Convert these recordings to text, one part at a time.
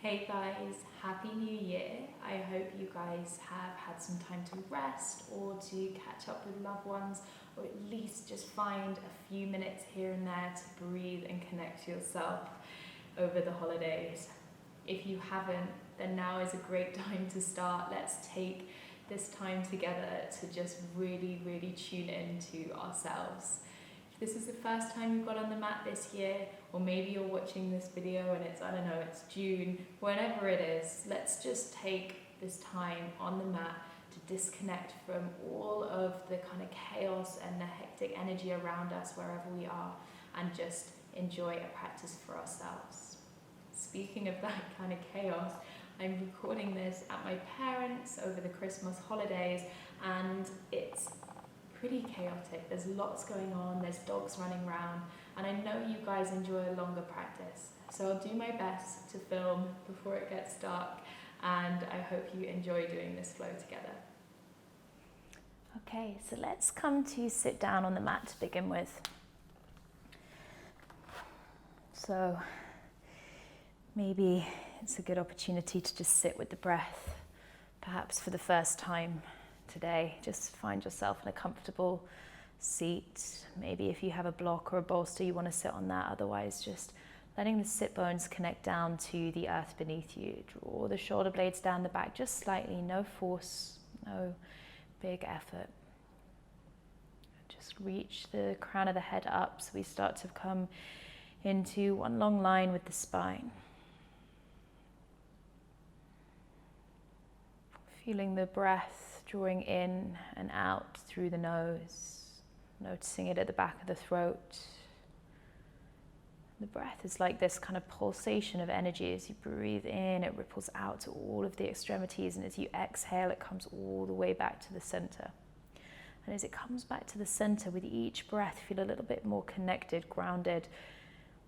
Hey guys, Happy New Year. I hope you guys have had some time to rest or to catch up with loved ones, or at least just find a few minutes here and there to breathe and connect to yourself over the holidays. If you haven't, then now is a great time to start. Let's take this time together to just really tune into ourselves. If this is the first time you've got on the mat this year, or maybe you're watching this video and it's, I don't know, it's June, whenever it is, let's just take this time on the mat to disconnect from all of the kind of chaos and the hectic energy around us wherever we are, and just enjoy a practice for ourselves. Speaking of that kind of chaos, I'm recording this at my parents' over the Christmas holidays, and it's pretty chaotic. There's lots going on, there's dogs running around, and I know you guys enjoy a longer practice. So I'll do my best to film before it gets dark, and I hope you enjoy doing this flow together. Okay, so let's come to sit down on the mat to begin with. So maybe it's a good opportunity to just sit with the breath, perhaps for the first time today. Just find yourself in a comfortable seat. Maybe if you have a block or a bolster, you want to sit on that. Otherwise, just letting the sit bones connect down to the earth beneath you. Draw the shoulder blades down the back just slightly, no force, no big effort. Just reach the crown of the head up so we start to come into one long line with the spine. Feeling the breath drawing in and out through the nose, noticing it at the back of the throat. The breath is like this kind of pulsation of energy. As you breathe in, it ripples out to all of the extremities, and as you exhale, it comes all the way back to the center. And as it comes back to the center, with each breath, feel a little bit more connected, grounded,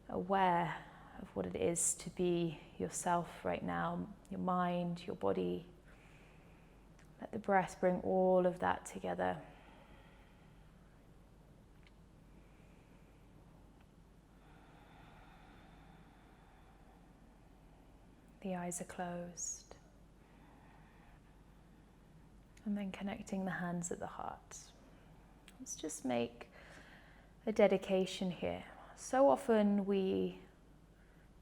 aware of what it is to be yourself right now, your mind, your body. Let the breath bring all of that together. The eyes are closed. And then connecting the hands at the heart. Let's just make a dedication here. So often we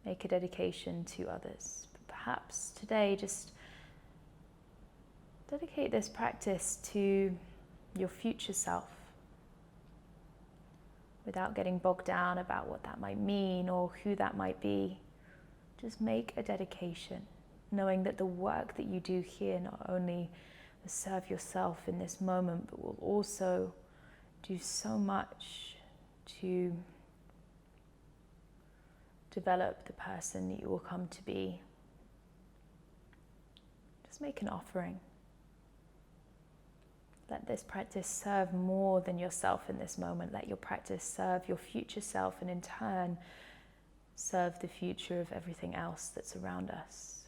make a dedication to others, but perhaps today just dedicate this practice to your future self without getting bogged down about what that might mean or who that might be. Just make a dedication, knowing that the work that you do here not only will serve yourself in this moment, but will also do so much to develop the person that you will come to be. Just make an offering. Let this practice serve more than yourself in this moment. Let your practice serve your future self, and in turn, serve the future of everything else that's around us.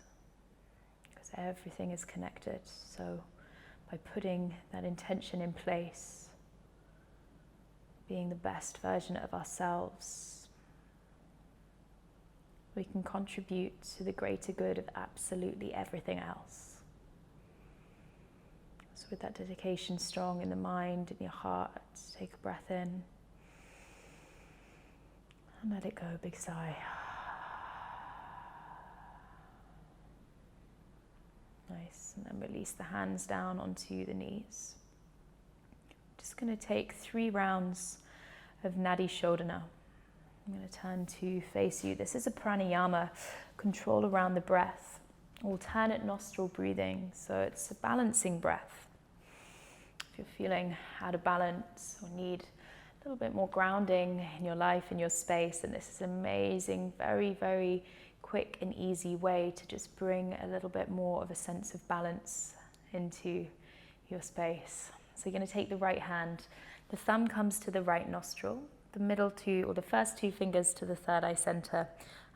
Because everything is connected. So by putting that intention in place, being the best version of ourselves, we can contribute to the greater good of absolutely everything else. So with that dedication strong in the mind, in your heart, take a breath in. And let it go, big sigh. Nice, and then release the hands down onto the knees. Just going to take 3 rounds of Nadi Shodhana. I'm going to turn to face you. This is a pranayama, control around the breath, alternate nostril breathing. So it's a balancing breath. If you're feeling out of balance or need a little bit more grounding in your life, in your space, and this is an amazing, very quick and easy way to just bring a little bit more of a sense of balance into your space. So you're going to take the right hand, the thumb comes to the right nostril, the middle 2 or the first 2 fingers to the third eye center,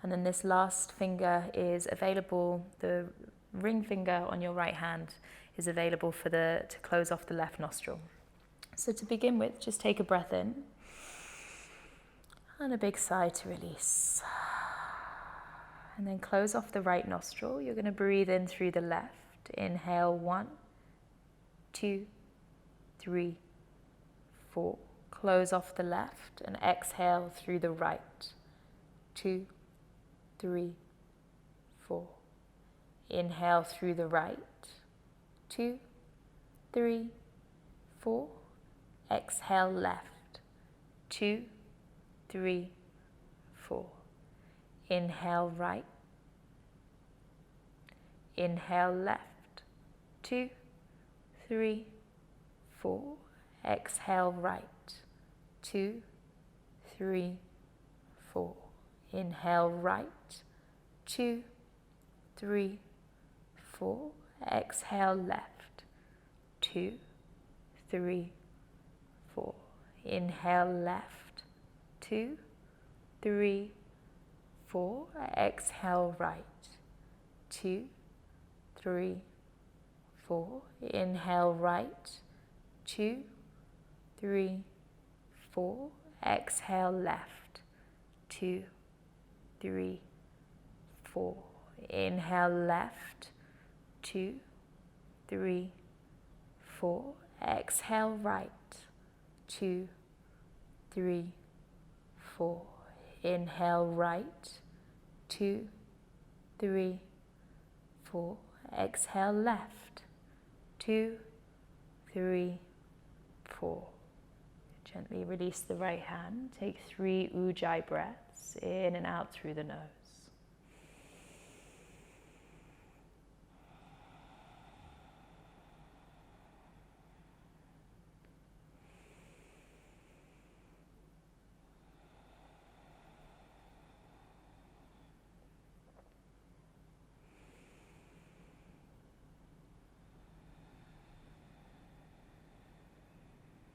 and then this last finger is available, the ring finger on your right hand is available to close off the left nostril. So to begin with, just take a breath in and a big sigh to release. And then close off the right nostril. You're going to breathe in through the left. Inhale, 1, 2, 3, 4. Close off the left and exhale through the right. 2, 3, 4. Inhale through the right. 2, 3, 4. Exhale left. 2, 3, 4. Inhale right. Inhale left. 2, 3, 4. Exhale right. 2, 3, 4. Inhale right. 2, 3, 4. Exhale left. 2, 3, 4. Inhale left. 2, 3, 4. Exhale right. 2, 3, 4. Inhale right. 2, 3, 4. Exhale left. 2, 3, 4. Inhale left. 2, 3, 4. Exhale right. 2, 3, 4. Inhale right. 2, 3, 4. Exhale left. 2, 3, 4. Gently release the right hand. Take 3 Ujjayi breaths in and out through the nose.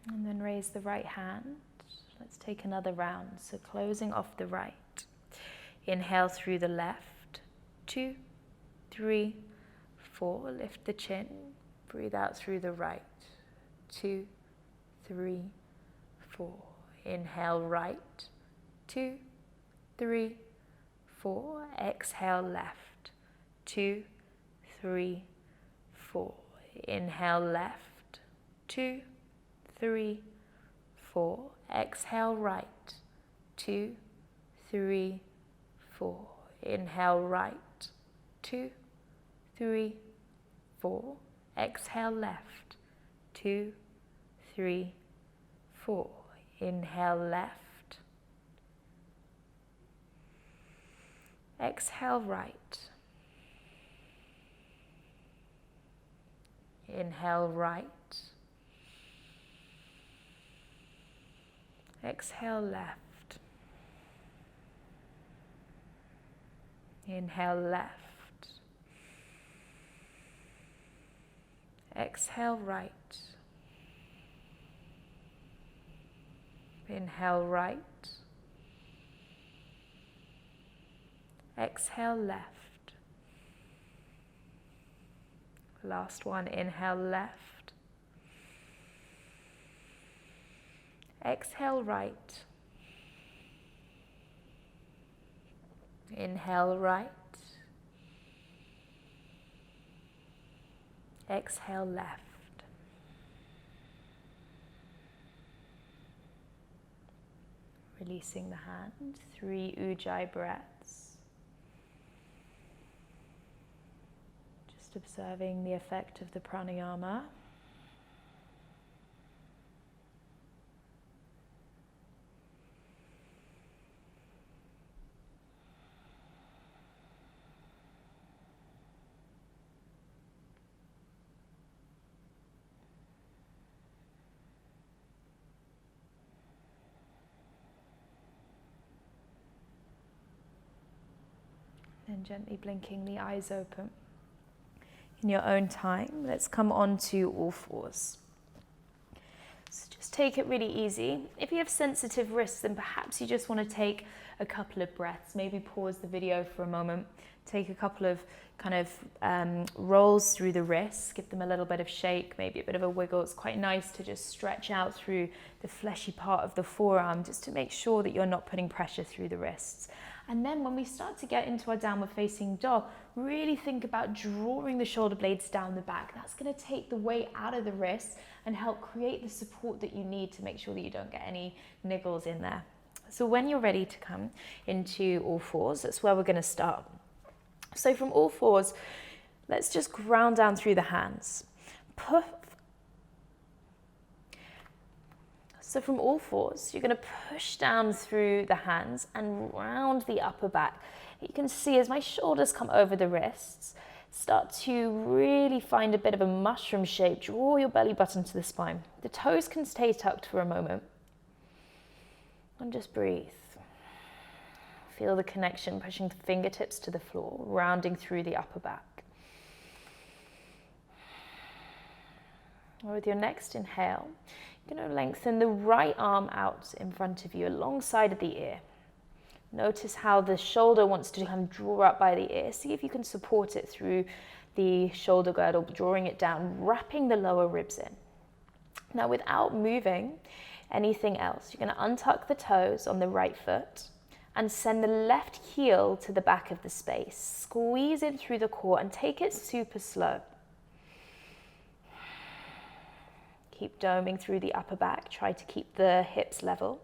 And then raise the right hand. Let's take another round. So closing off the right. Inhale through the left. 2, 3, 4. Lift the chin. Breathe out through the right. 2, 3, 4. Inhale right. 2, 3, 4. Exhale left. 2, 3, 4. Inhale left. 2, 3, 4. Exhale right. 2, 3, 4. Inhale right. 2, 3, 4. Exhale left. 2, 3, 4. Inhale left. Exhale right. Inhale right. Exhale left. Inhale left. Exhale right. Inhale right. Exhale left. Last one, inhale left. Exhale right. Inhale right. Exhale left. Releasing the hand, 3 Ujjayi breaths. Just observing the effect of the pranayama. And gently blinking the eyes open. In your own time, let's come on to all fours. So just take it really easy. If you have sensitive wrists, then perhaps you just want to take a couple of breaths. Maybe pause the video for a moment. Take a couple of rolls through the wrists. Give them a little bit of shake, maybe a bit of a wiggle. It's quite nice to just stretch out through the fleshy part of the forearm just to make sure that you're not putting pressure through the wrists. And then when we start to get into our downward facing dog, really think about drawing the shoulder blades down the back. That's going to take the weight out of the wrists and help create the support that you need to make sure that you don't get any niggles in there. So when you're ready to come into all fours, that's where we're going to start. So from all fours, let's just ground down through the hands. So from all fours, you're going to push down through the hands and round the upper back. You can see as my shoulders come over the wrists, start to really find a bit of a mushroom shape. Draw your belly button to the spine. The toes can stay tucked for a moment. And just breathe. Feel the connection, pushing the fingertips to the floor, rounding through the upper back. With your next inhale, you're going to lengthen the right arm out in front of you alongside of the ear. Notice how the shoulder wants to kind of draw up by the ear. See if you can support it through the shoulder girdle, drawing it down, wrapping the lower ribs in. Now, without moving anything else, you're going to untuck the toes on the right foot and send the left heel to the back of the space. Squeeze in through the core and take it super slow. Keep doming through the upper back. Try to keep the hips level.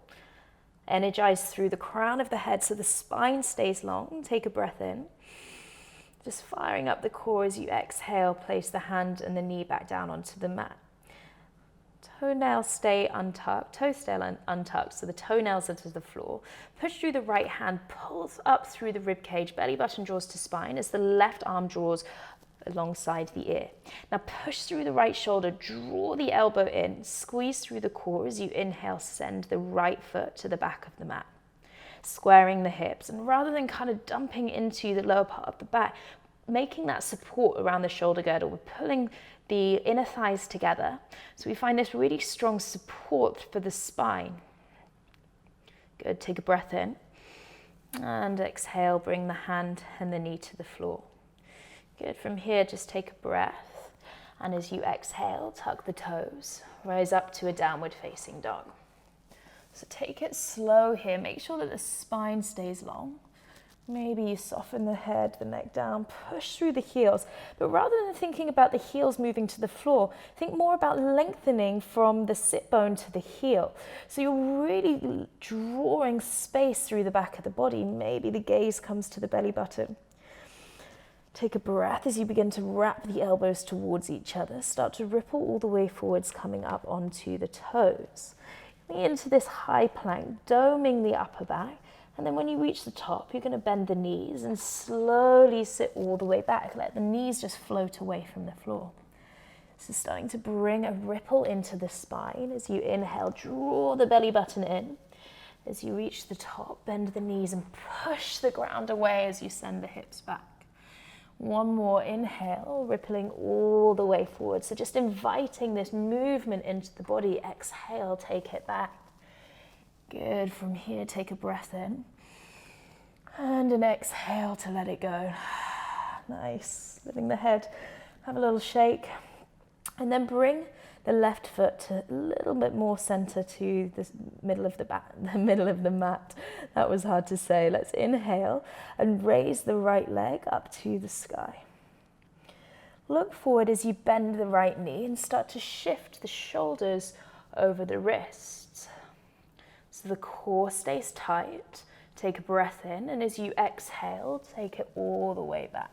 Energize through the crown of the head so the spine stays long. Take a breath in. Just firing up the core as you exhale. Place the hand and the knee back down onto the mat. Toenails stay untucked. Toes stay untucked, so the toenails are to the floor. Push through the right hand. Pulls up through the rib cage. Belly button draws to spine as the left arm draws alongside the ear. Now push through the right shoulder, draw the elbow in, squeeze through the core as you inhale, send the right foot to the back of the mat, squaring the hips. And rather than kind of dumping into the lower part of the back, making that support around the shoulder girdle, we're pulling the inner thighs together. So we find this really strong support for the spine. Good, take a breath in and exhale, bring the hand and the knee to the floor. Good, from here, just take a breath. And as you exhale, tuck the toes, rise up to a downward facing dog. So take it slow here. Make sure that the spine stays long. Maybe you soften the head, the neck down, push through the heels. But rather than thinking about the heels moving to the floor, think more about lengthening from the sit bone to the heel. So you're really drawing space through the back of the body. Maybe the gaze comes to the belly button. Take a breath as you begin to wrap the elbows towards each other. Start to ripple all the way forwards, coming up onto the toes. Into this high plank, doming the upper back. And then when you reach the top, you're going to bend the knees and slowly sit all the way back. Let the knees just float away from the floor. So starting to bring a ripple into the spine. As you inhale, draw the belly button in. As you reach the top, bend the knees and push the ground away as you send the hips back. One more inhale, rippling all the way forward. So just inviting this movement into the body. Exhale, take it back. Good. From here, take a breath in. And an exhale to let it go. Nice. Letting the head have a little shake. And then bring the left foot to a little bit more center to the middle of the mat. That was hard to say. Let's inhale and raise the right leg up to the sky. Look forward as you bend the right knee and start to shift the shoulders over the wrists. So the core stays tight. Take a breath in, and as you exhale, take it all the way back.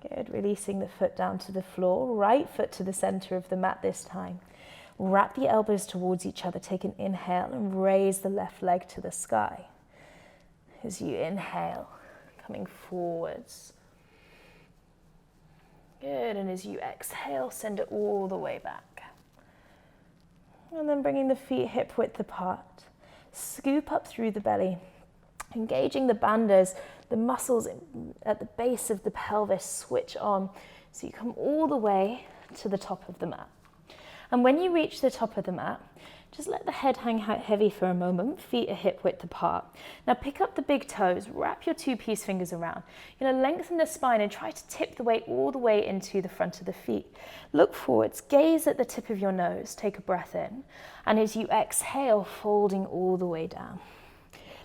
Good, releasing the foot down to the floor, right foot to the center of the mat this time. Wrap the elbows towards each other, take an inhale and raise the left leg to the sky. As you inhale, coming forwards. Good, and as you exhale, send it all the way back. And then bringing the feet hip width apart. Scoop up through the belly, engaging the bandhas. The muscles at the base of the pelvis switch on. So you come all the way to the top of the mat. And when you reach the top of the mat, just let the head hang heavy for a moment. Feet are hip width apart. Now pick up the big toes, wrap your two peace fingers around. You're going to lengthen the spine and try to tip the weight all the way into the front of the feet. Look forwards, gaze at the tip of your nose, take a breath in. And as you exhale, folding all the way down.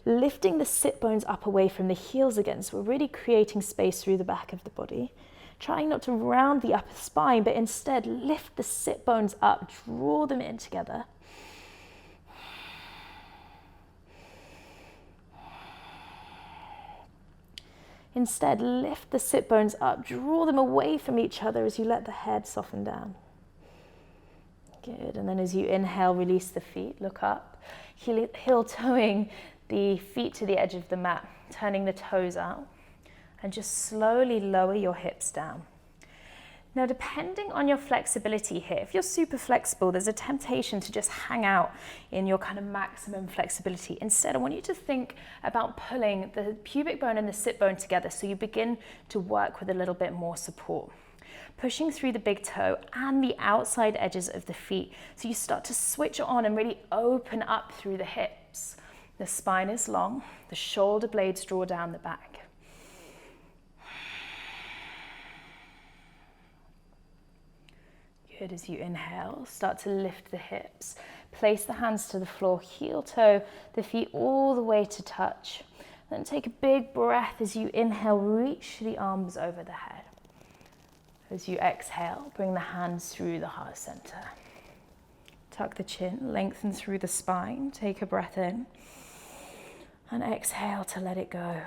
lifting the sit bones up away from the heels again. So we're really creating space through the back of the body. Trying not to round the upper spine, but instead lift the sit bones up, draw them in together. Instead, lift the sit bones up, draw them away from each other as you let the head soften down. Good, and then as you inhale, release the feet, look up, heel toeing the feet to the edge of the mat, turning the toes out, and just slowly lower your hips down. Now, depending on your flexibility here, if you're super flexible, there's a temptation to just hang out in your kind of maximum flexibility. Instead, I want you to think about pulling the pubic bone and the sit bone together so you begin to work with a little bit more support. Pushing through the big toe and the outside edges of the feet. So you start to switch on and really open up through the hips. The spine is long, the shoulder blades draw down the back. Good, as you inhale, start to lift the hips. Place the hands to the floor, heel toe, the feet all the way to touch. Then take a big breath as you inhale, reach the arms over the head. As you exhale, bring the hands through the heart center. Tuck the chin, lengthen through the spine. Take a breath in. And exhale to let it go.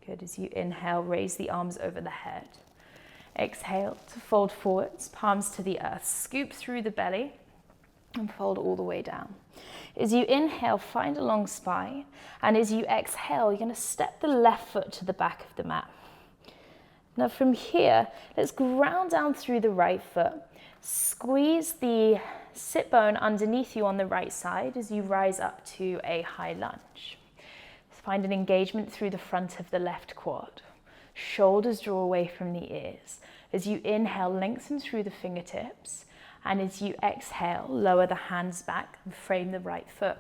Good, as you inhale, raise the arms over the head. Exhale to fold forwards, palms to the earth. Scoop through the belly and fold all the way down. As you inhale, find a long spine. And as you exhale, you're going to step the left foot to the back of the mat. Now from here, let's ground down through the right foot. Squeeze the sit bone underneath you on the right side as you rise up to a high lunge. Find an engagement through the front of the left quad. Shoulders draw away from the ears. As you inhale, lengthen through the fingertips. And as you exhale, lower the hands back and frame the right foot.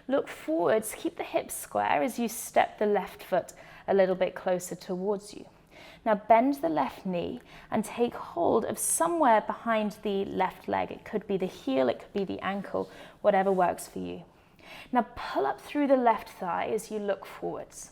Look forwards, keep the hips square as you step the left foot a little bit closer towards you. Now bend the left knee and take hold of somewhere behind the left leg. It could be the heel, it could be the ankle, whatever works for you. Now pull up through the left thigh as you look forwards.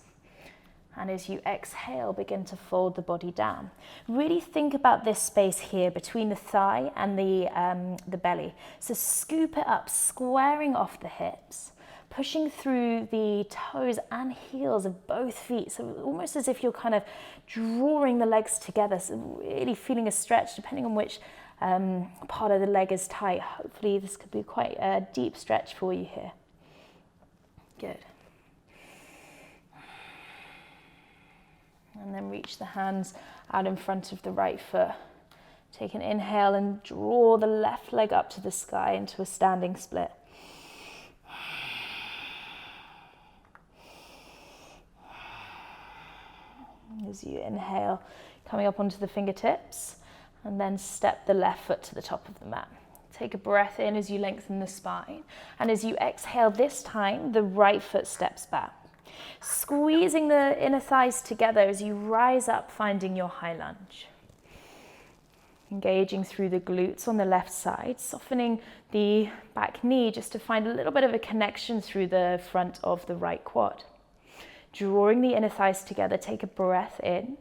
And as you exhale, begin to fold the body down. Really think about this space here between the thigh and the belly. So scoop it up, squaring off the hips, pushing through the toes and heels of both feet. So almost as if you're kind of drawing the legs together. So really feeling a stretch depending on which part of the leg is tight. Hopefully this could be quite a deep stretch for you here. Good. And then reach the hands out in front of the right foot. Take an inhale and draw the left leg up to the sky into a standing split. As you inhale, coming up onto the fingertips, and then step the left foot to the top of the mat. Take a breath in as you lengthen the spine. And as you exhale this time, the right foot steps back. Squeezing the inner thighs together as you rise up, finding your high lunge. Engaging through the glutes on the left side, softening the back knee just to find a little bit of a connection through the front of the right quad. Drawing the inner thighs together, take a breath in,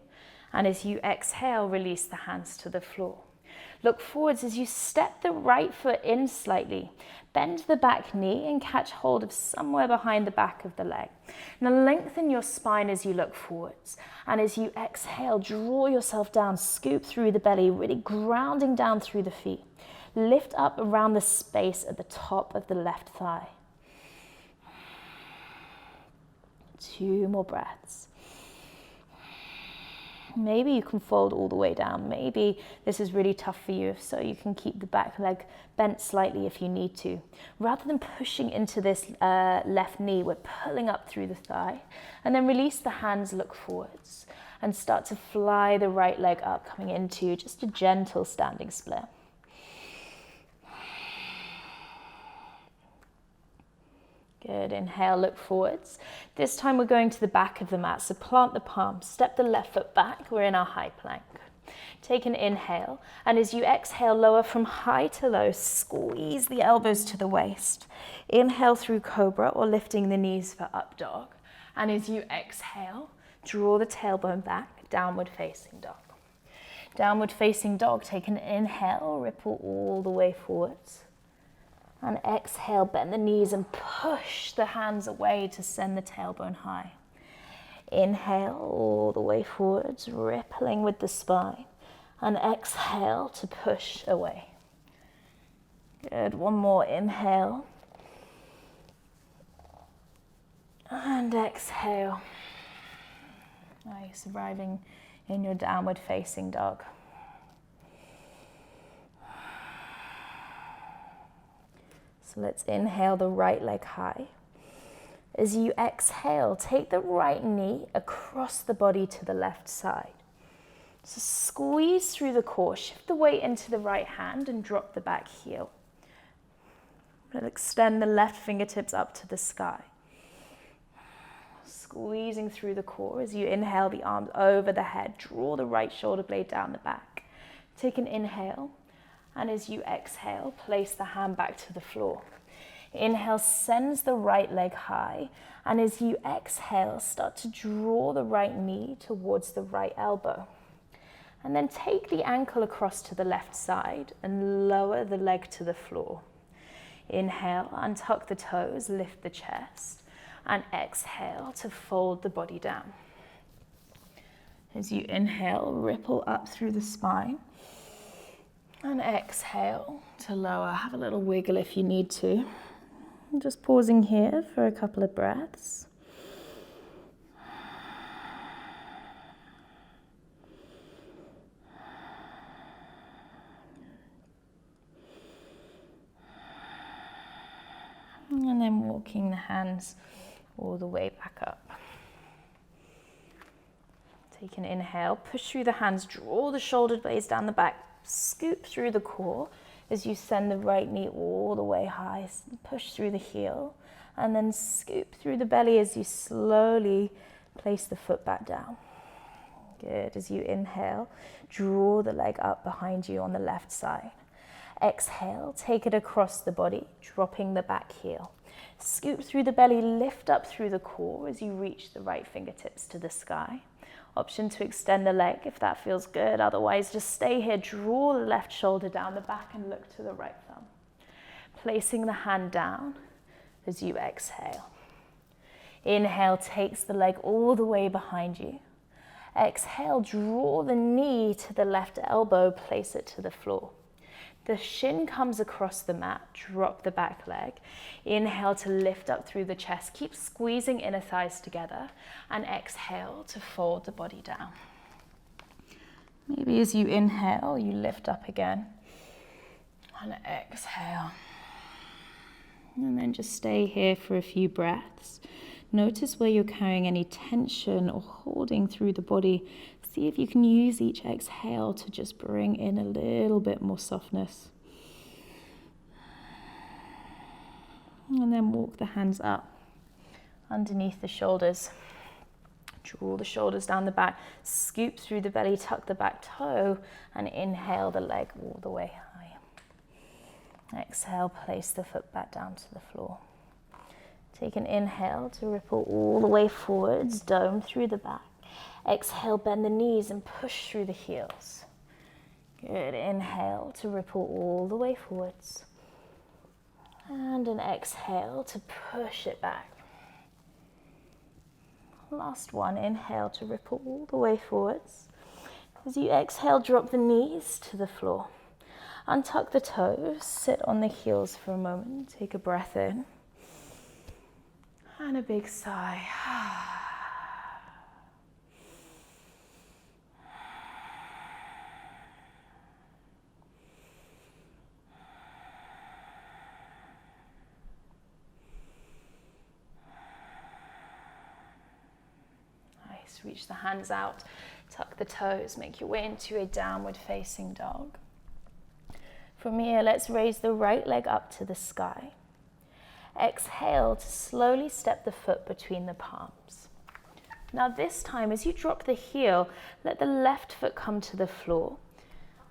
and as you exhale, release the hands to the floor. Look forwards as you step the right foot in slightly. Bend the back knee and catch hold of somewhere behind the back of the leg. Now lengthen your spine as you look forwards. And as you exhale, draw yourself down, scoop through the belly, really grounding down through the feet. Lift up around the space at the top of the left thigh. 2 more breaths. Maybe you can fold all the way down. Maybe this is really tough for you. If so, you can keep the back leg bent slightly if you need to. Rather than pushing into this left knee, we're pulling up through the thigh. And then release the hands, look forwards. And start to fly the right leg up, coming into just a gentle standing split. Good, inhale, look forwards. This time we're going to the back of the mat, so plant the palms, step the left foot back, we're in our high plank. Take an inhale, and as you exhale, lower from high to low, squeeze the elbows to the waist. Inhale through cobra or lifting the knees for up dog. And as you exhale, draw the tailbone back, downward facing dog. Downward facing dog, take an inhale, ripple all the way forwards. And exhale, bend the knees and push the hands away to send the tailbone high. Inhale all the way forwards, rippling with the spine. And exhale to push away. Good, one more inhale. And exhale. Nice, arriving in your downward facing dog. So let's inhale the right leg high. As you exhale, take the right knee across the body to the left side. So squeeze through the core, shift the weight into the right hand and drop the back heel. And extend the left fingertips up to the sky. Squeezing through the core as you inhale the arms over the head, draw the right shoulder blade down the back. Take an inhale, and as you exhale, place the hand back to the floor. Inhale sends the right leg high, and as you exhale, start to draw the right knee towards the right elbow. And then take the ankle across to the left side and lower the leg to the floor. Inhale, untuck the toes, lift the chest, and exhale to fold the body down. As you inhale, ripple up through the spine, and exhale to lower. Have a little wiggle if you need to. I'm just pausing here for a couple of breaths. And then walking the hands all the way back up. Take an inhale, push through the hands, draw the shoulder blades down the back, scoop through the core as you send the right knee all the way high, push through the heel, and then scoop through the belly as you slowly place the foot back down. Good, as you inhale, draw the leg up behind you on the left side. Exhale, take it across the body, dropping the back heel. Scoop through the belly, lift up through the core as you reach the right fingertips to the sky. Option to extend the leg if that feels good. Otherwise, just stay here, draw the left shoulder down the back and look to the right thumb. Placing the hand down as you exhale. Inhale takes the leg all the way behind you. Exhale, draw the knee to the left elbow, place it to the floor. The shin comes across the mat, drop the back leg. Inhale to lift up through the chest. Keep squeezing inner thighs together. And exhale to fold the body down. Maybe as you inhale, you lift up again. And exhale. And then just stay here for a few breaths. Notice where you're carrying any tension or holding through the body. See if you can use each exhale to just bring in a little bit more softness. And then walk the hands up underneath the shoulders. Draw the shoulders down the back, scoop through the belly, tuck the back toe, and inhale the leg all the way high. Exhale, place the foot back down to the floor. Take an inhale to ripple all the way forwards, dome through the back. Exhale, bend the knees and push through the heels. Good, inhale to ripple all the way forwards. And an exhale to push it back. Last one, inhale to ripple all the way forwards. As you exhale, drop the knees to the floor. Untuck the toes, sit on the heels for a moment. Take a breath in. And a big sigh. Nice, reach the hands out, tuck the toes, make your way into a downward facing dog. From here, let's raise the right leg up to the sky. Exhale to slowly step the foot between the palms. Now this time, as you drop the heel, let the left foot come to the floor.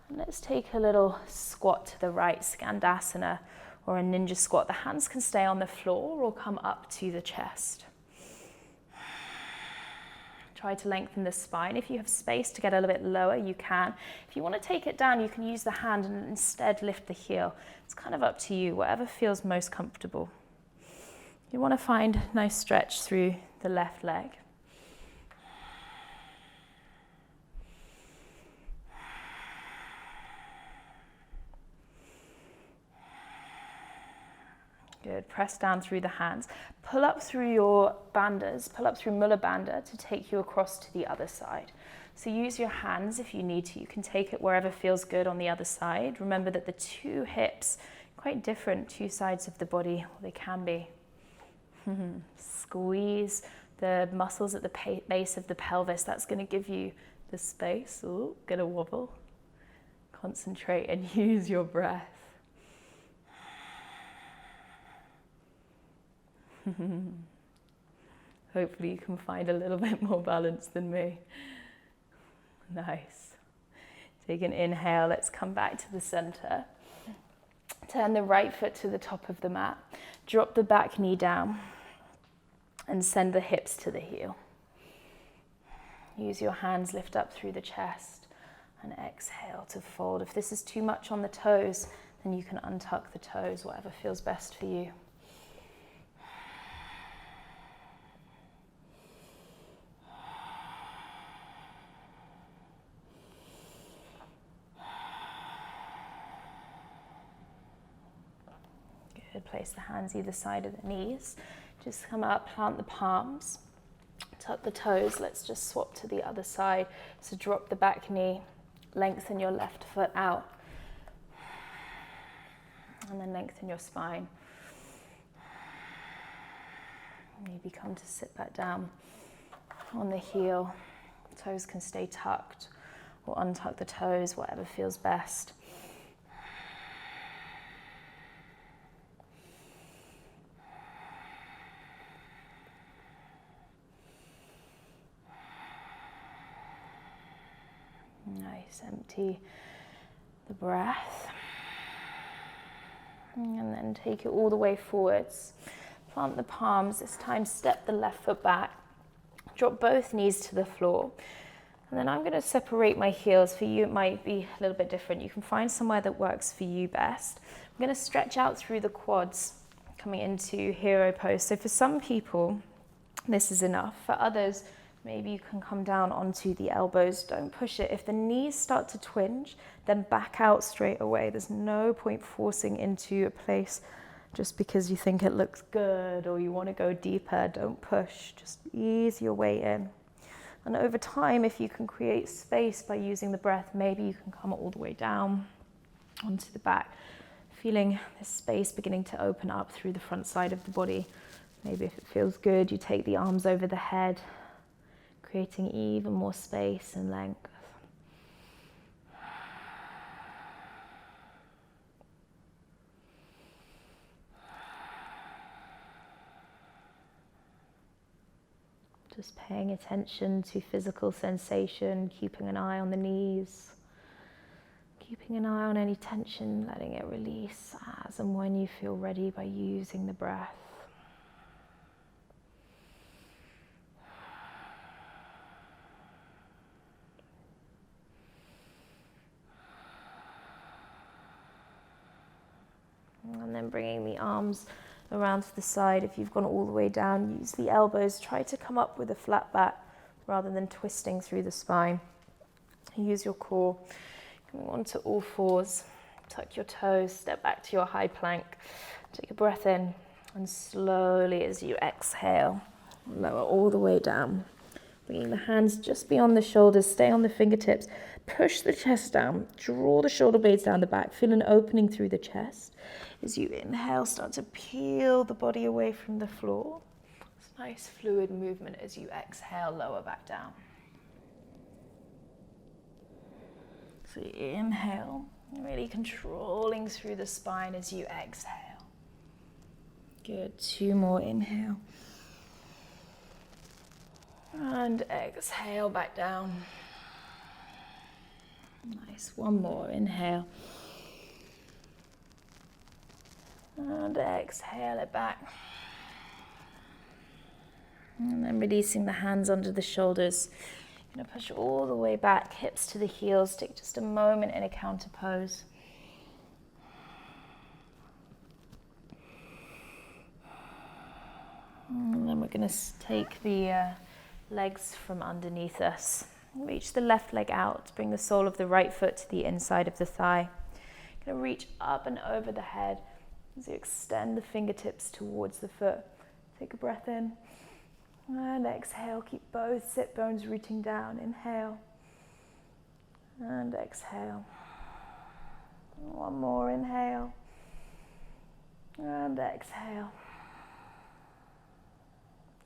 And let's take a little squat to the right, Skandasana, or a ninja squat. The hands can stay on the floor or come up to the chest. Try to lengthen the spine. If you have space to get a little bit lower, you can. If you want to take it down, you can use the hand and instead lift the heel. It's kind of up to you, whatever feels most comfortable. You want to find a nice stretch through the left leg. Good. Press down through the hands. Pull up through your bandhas, pull up through Mula Bandha to take you across to the other side. So use your hands if you need to. You can take it wherever feels good on the other side. Remember that the two hips, quite different, two sides of the body, well, they can be. Squeeze the muscles at the base of the pelvis. That's going to give you the space. Ooh, gonna wobble. Concentrate and use your breath. Hopefully you can find a little bit more balance than me. Nice. Take an inhale. Let's come back to the center. Turn the right foot to the top of the mat. Drop the back knee down and send the hips to the heel. Use your hands, lift up through the chest and exhale to fold. If this is too much on the toes, then you can untuck the toes, whatever feels best for you. Place the hands either side of the knees. Just come up, plant the palms, tuck the toes. Let's just swap to the other side. So drop the back knee, lengthen your left foot out, and then lengthen your spine. Maybe come to sit back down on the heel. Toes can stay tucked or untuck the toes, whatever feels best. Nice, empty the breath. And then take it all the way forwards. Plant the palms. This time step the left foot back. Drop both knees to the floor. And then I'm going to separate my heels. For you, it might be a little bit different. You can find somewhere that works for you best. I'm going to stretch out through the quads, coming into hero pose. So for some people, this is enough. For others, maybe you can come down onto the elbows. Don't push it. If the knees start to twinge, then back out straight away. There's no point forcing into a place just because you think it looks good or you want to go deeper. Don't push. Just ease your way in. And over time, if you can create space by using the breath, maybe you can come all the way down onto the back, feeling this space beginning to open up through the front side of the body. Maybe if it feels good, you take the arms over the head, creating even more space and length. Just paying attention to physical sensation, keeping an eye on the knees, keeping an eye on any tension, letting it release as and when you feel ready by using the breath. And then bringing the arms around to the side. If you've gone all the way down, use the elbows. Try to come up with a flat back rather than twisting through the spine. Use your core. Coming onto all fours. Tuck your toes. Step back to your high plank. Take a breath in. And slowly as you exhale, lower all the way down. Bringing the hands just beyond the shoulders. Stay on the fingertips. Push the chest down. Draw the shoulder blades down the back. Feel an opening through the chest. As you inhale, start to peel the body away from the floor. It's nice fluid movement as you exhale, lower back down. So you inhale, really controlling through the spine as you exhale. Good, 2 more, inhale. And exhale back down. Nice, one more, inhale. And exhale it back. And then releasing the hands under the shoulders. You're going to push all the way back, hips to the heels. Take just a moment in a counter pose. And then we're going to take the legs from underneath us. Reach the left leg out. Bring the sole of the right foot to the inside of the thigh. You're going to reach up and over the head as you extend the fingertips towards the foot. Take a breath in. And exhale. Keep both sit bones rooting down. Inhale. And exhale. One more. Inhale. And exhale.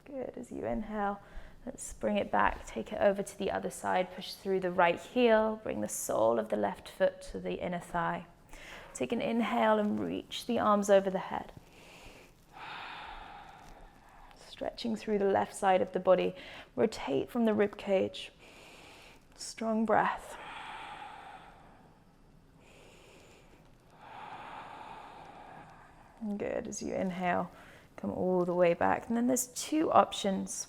Good. As you inhale, let's bring it back. Take it over to the other side. Push through the right heel. Bring the sole of the left foot to the inner thigh. Take an inhale and reach the arms over the head. Stretching through the left side of the body. Rotate from the rib cage. Strong breath. Good. As you inhale, come all the way back. And then there's two options.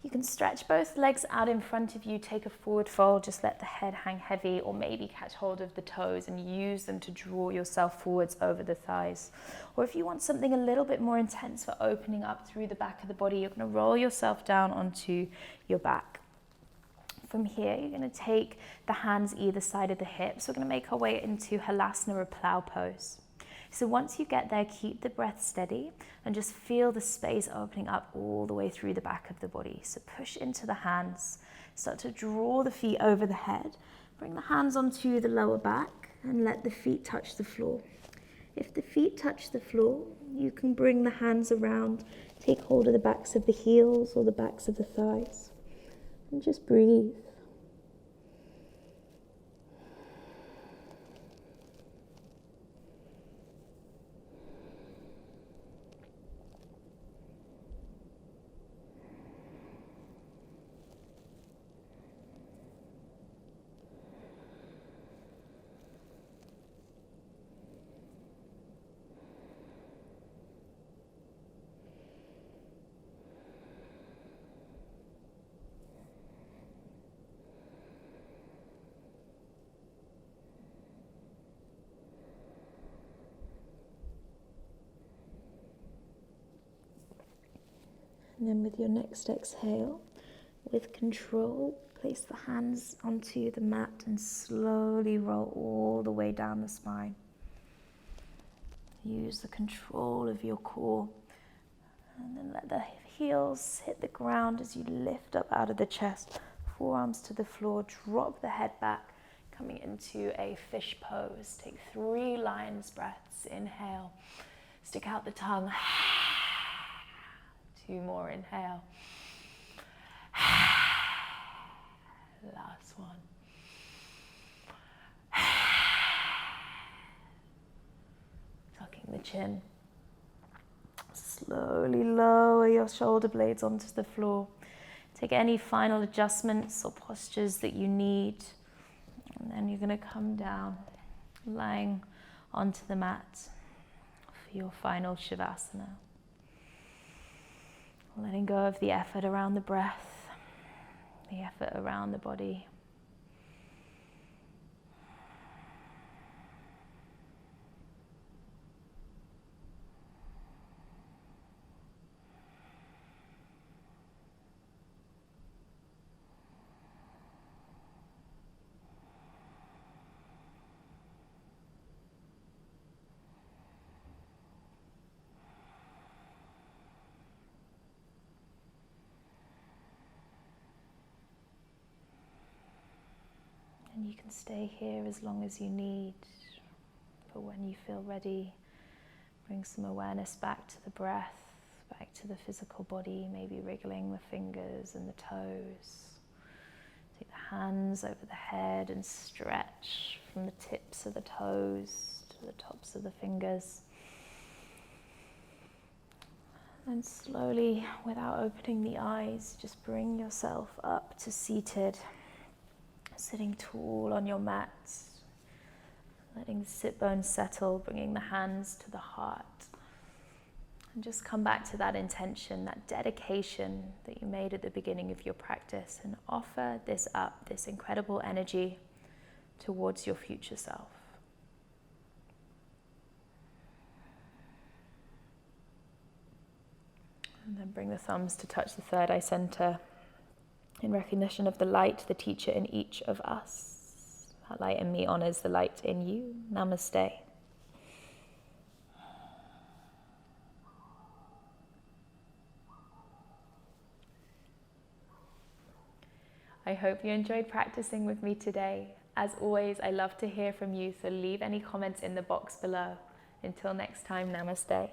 You can stretch both legs out in front of you, take a forward fold, just let the head hang heavy, or maybe catch hold of the toes and use them to draw yourself forwards over the thighs. Or if you want something a little bit more intense for opening up through the back of the body, you're going to roll yourself down onto your back. From here, you're going to take the hands either side of the hips. We're going to make our way into Halasana, or plow pose. So once you get there, keep the breath steady and just feel the space opening up all the way through the back of the body. So push into the hands, start to draw the feet over the head, bring the hands onto the lower back and let the feet touch the floor. If the feet touch the floor, you can bring the hands around, take hold of the backs of the heels or the backs of the thighs and just breathe. And then with your next exhale, with control, place the hands onto the mat and slowly roll all the way down the spine. Use the control of your core. And then let the heels hit the ground as you lift up out of the chest. Forearms to the floor, drop the head back, coming into a fish pose. Take 3 lion's breaths. Inhale, stick out the tongue. 2 more, inhale. Last one. Tucking the chin. Slowly lower your shoulder blades onto the floor. Take any final adjustments or postures that you need. And then you're going to come down, lying onto the mat for your final shavasana. Letting go of the effort around the breath, the effort around the body. And you can stay here as long as you need. But when you feel ready, bring some awareness back to the breath, back to the physical body, maybe wriggling the fingers and the toes. Take the hands over the head and stretch from the tips of the toes to the tops of the fingers. And slowly, without opening the eyes, just bring yourself up to seated, sitting tall on your mat, letting the sit bones settle, bringing the hands to the heart. And just come back to that intention, that dedication that you made at the beginning of your practice, and offer this up, this incredible energy towards your future self. And then bring the thumbs to touch the third eye center in recognition of the light, the teacher in each of us. That light in me honors the light in you. Namaste. I hope you enjoyed practicing with me today. As always, I love to hear from you, so leave any comments in the box below. Until next time, namaste.